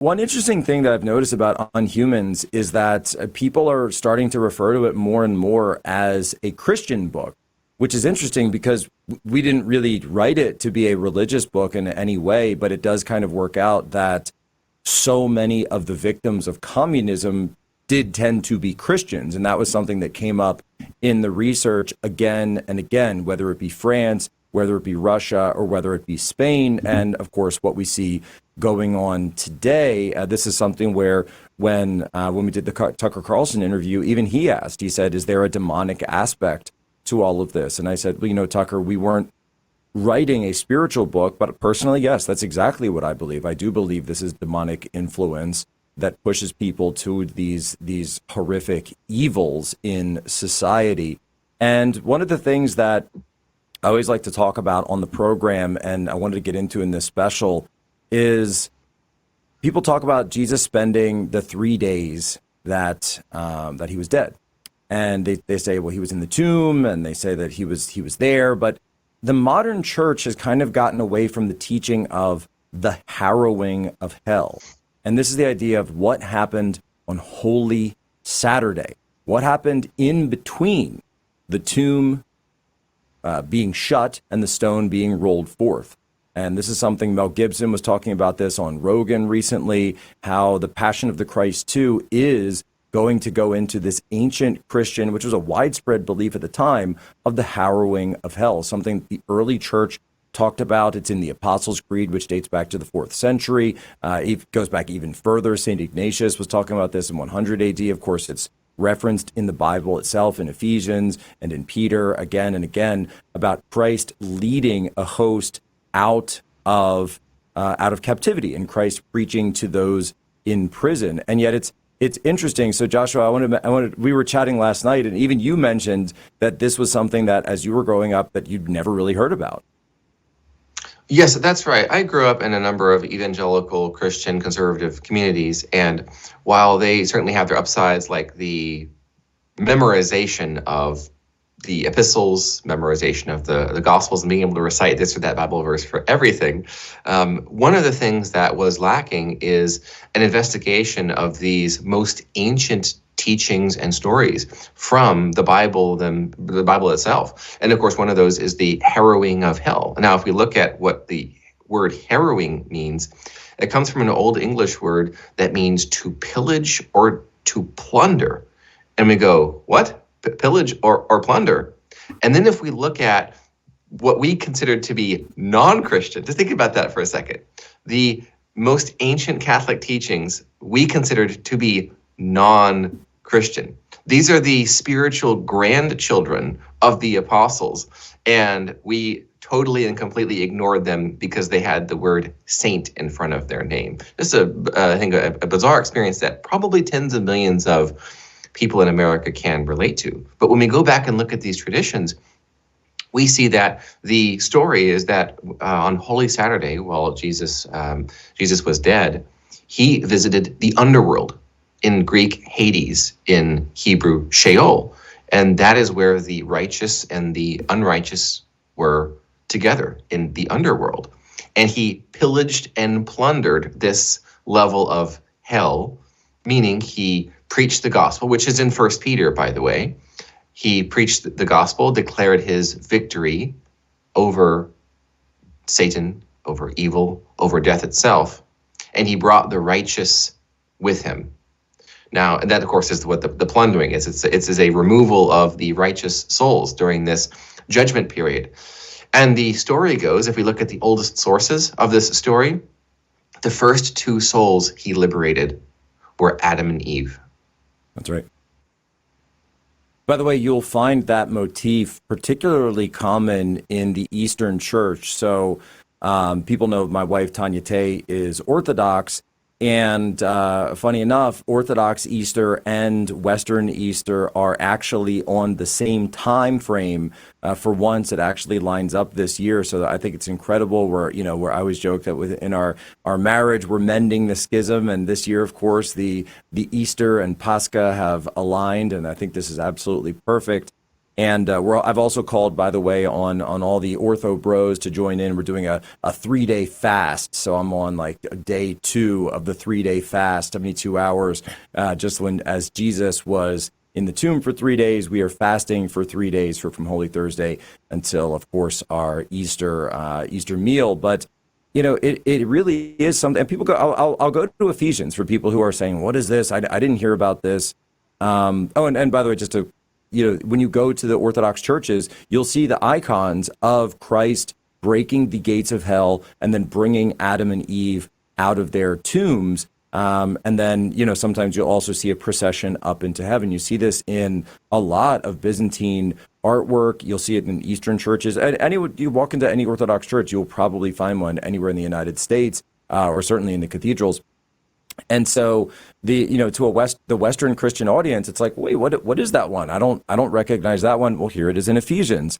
One interesting thing that I've noticed about Unhumans is that people are starting to refer to it more and more as a Christian book, which is interesting because we didn't really write it to be a religious book in any way, but it does kind of work out that so many of the victims of communism did tend to be Christians. And that was something that came up in the research again and again, whether it be France, whether it be Russia, or whether it be Spain. And of course, what we see going on today, this is something where when we did the Tucker Carlson interview, even he asked, he said, is there a demonic aspect to all of this? And I said, well, Tucker, we weren't writing a spiritual book, but personally, yes, that's exactly what I believe. I do believe this is demonic influence that pushes people to these horrific evils in society. And one of the things that I always like to talk about on the program, and I wanted to get into in this special, is people talk about Jesus spending the 3 days that he was dead. And they say, well, he was in the tomb, and they say that he was there, but the modern church has kind of gotten away from the teaching of the harrowing of hell. And this is the idea of what happened on Holy Saturday. What happened in between the tomb being shut and the stone being rolled forth. And this is something Mel Gibson was talking about this on Rogan recently, how the Passion of the Christ 2 is going to go into this ancient Christian, which was a widespread belief at the time, of the harrowing of hell, something the early church talked about. It's in the Apostles' Creed, which dates back to the 4th century. It goes back even further. St. Ignatius was talking about this in 100 AD. Of course, it's referenced in the Bible itself, in Ephesians and in Peter again and again, about Christ leading a host out of captivity, and Christ preaching to those in prison. And yet it's interesting. So Joshua, we were chatting last night, and even you mentioned that this was something that, as you were growing up, that you'd never really heard about. Yes, that's right. I grew up in a number of evangelical Christian conservative communities, and while they certainly have their upsides, like the memorization of the epistles, memorization of the Gospels, and being able to recite this or that Bible verse for everything, one of the things that was lacking is an investigation of these most ancient teachings and stories from the Bible itself. And of course, one of those is the harrowing of hell. Now, if we look at what the word harrowing means, it comes from an Old English word that means to pillage or to plunder. And we go, what? Pillage or plunder? And then if we look at what we consider to be non-Christian, just think about that for a second. The most ancient Catholic teachings we considered to be non-Christian. These are the spiritual grandchildren of the apostles, and we totally and completely ignored them because they had the word saint in front of their name. Just I think a bizarre experience that probably tens of millions of people in America can relate to. But when we go back and look at these traditions, we see that the story is that on Holy Saturday, while Jesus was dead, he visited the underworld, in Greek Hades, in Hebrew Sheol. And that is where the righteous and the unrighteous were together, in the underworld. And he pillaged and plundered this level of hell, meaning he preached the gospel, which is in 1 Peter, by the way. He preached the gospel, declared his victory over Satan, over evil, over death itself, and he brought the righteous with him. Now, and that, of course, is what the plundering is. It's a removal of the righteous souls during this judgment period. And the story goes, if we look at the oldest sources of this story, the first two souls he liberated were Adam and Eve. That's right. By the way, you'll find that motif particularly common in the Eastern Church. So people know my wife, Tanya Tay, is Orthodox. And funny enough, Orthodox Easter and Western Easter are actually on the same time frame. For once, it actually lines up this year. So I think it's incredible. Where I always joke that within our marriage, we're mending the schism. And this year, of course, the Easter and Pascha have aligned. And I think this is absolutely perfect. And I've also called, by the way, on all the ortho bros to join in. We're doing a 3-day fast. So I'm on like day 2 of the 3-day fast, 72 hours. Just as Jesus was in the tomb for 3 days, we are fasting for 3 days from Holy Thursday until, of course, our Easter meal. But it really is something. And people go, I'll go to Ephesians for people who are saying, what is this? I didn't hear about this. And by the way, just to, when you go to the Orthodox churches, you'll see the icons of Christ breaking the gates of hell and then bringing Adam and Eve out of their tombs. And then, sometimes you'll also see a procession up into heaven. You see this in a lot of Byzantine artwork. You'll see it in Eastern churches. You walk into any Orthodox church, you'll probably find one anywhere in the United States, or certainly in the cathedrals. And so the Western Christian audience, it's like, wait, what is that one? I don't recognize that one. Well, here it is in Ephesians.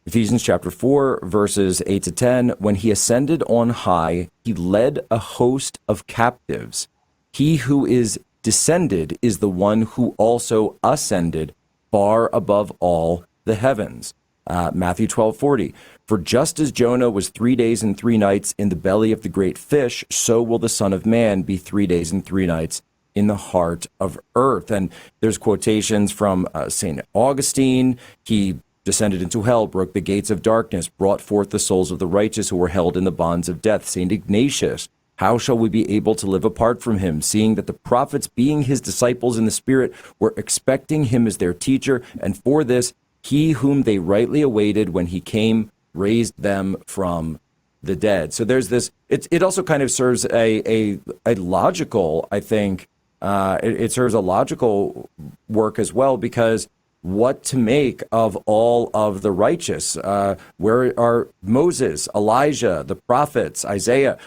Ephesians chapter 4, verses 8 to 10. When he ascended on high, he led a host of captives. He who is descended is the one who also ascended far above all the heavens. Matthew 12:40. For just as Jonah was 3 days and 3 nights in the belly of the great fish, so will the Son of Man be 3 days and 3 nights in the heart of earth. And there's quotations from St. Augustine. He descended into hell, broke the gates of darkness, brought forth the souls of the righteous who were held in the bonds of death. St. Ignatius, how shall we be able to live apart from him, seeing that the prophets, being his disciples in the Spirit, were expecting him as their teacher, and for this he whom they rightly awaited when he came raised them from the dead. So there's this, it also kind of serves a logical, I think, it serves a logical work as well, because what to make of all of the righteous? Where are Moses, Elijah, the prophets, Isaiah?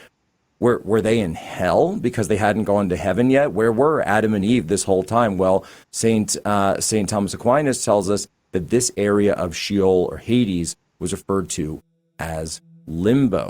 Were they in hell because they hadn't gone to heaven yet? Where were Adam and Eve this whole time? Well, Saint Thomas Aquinas tells us that this area of Sheol or Hades was referred to as limbo.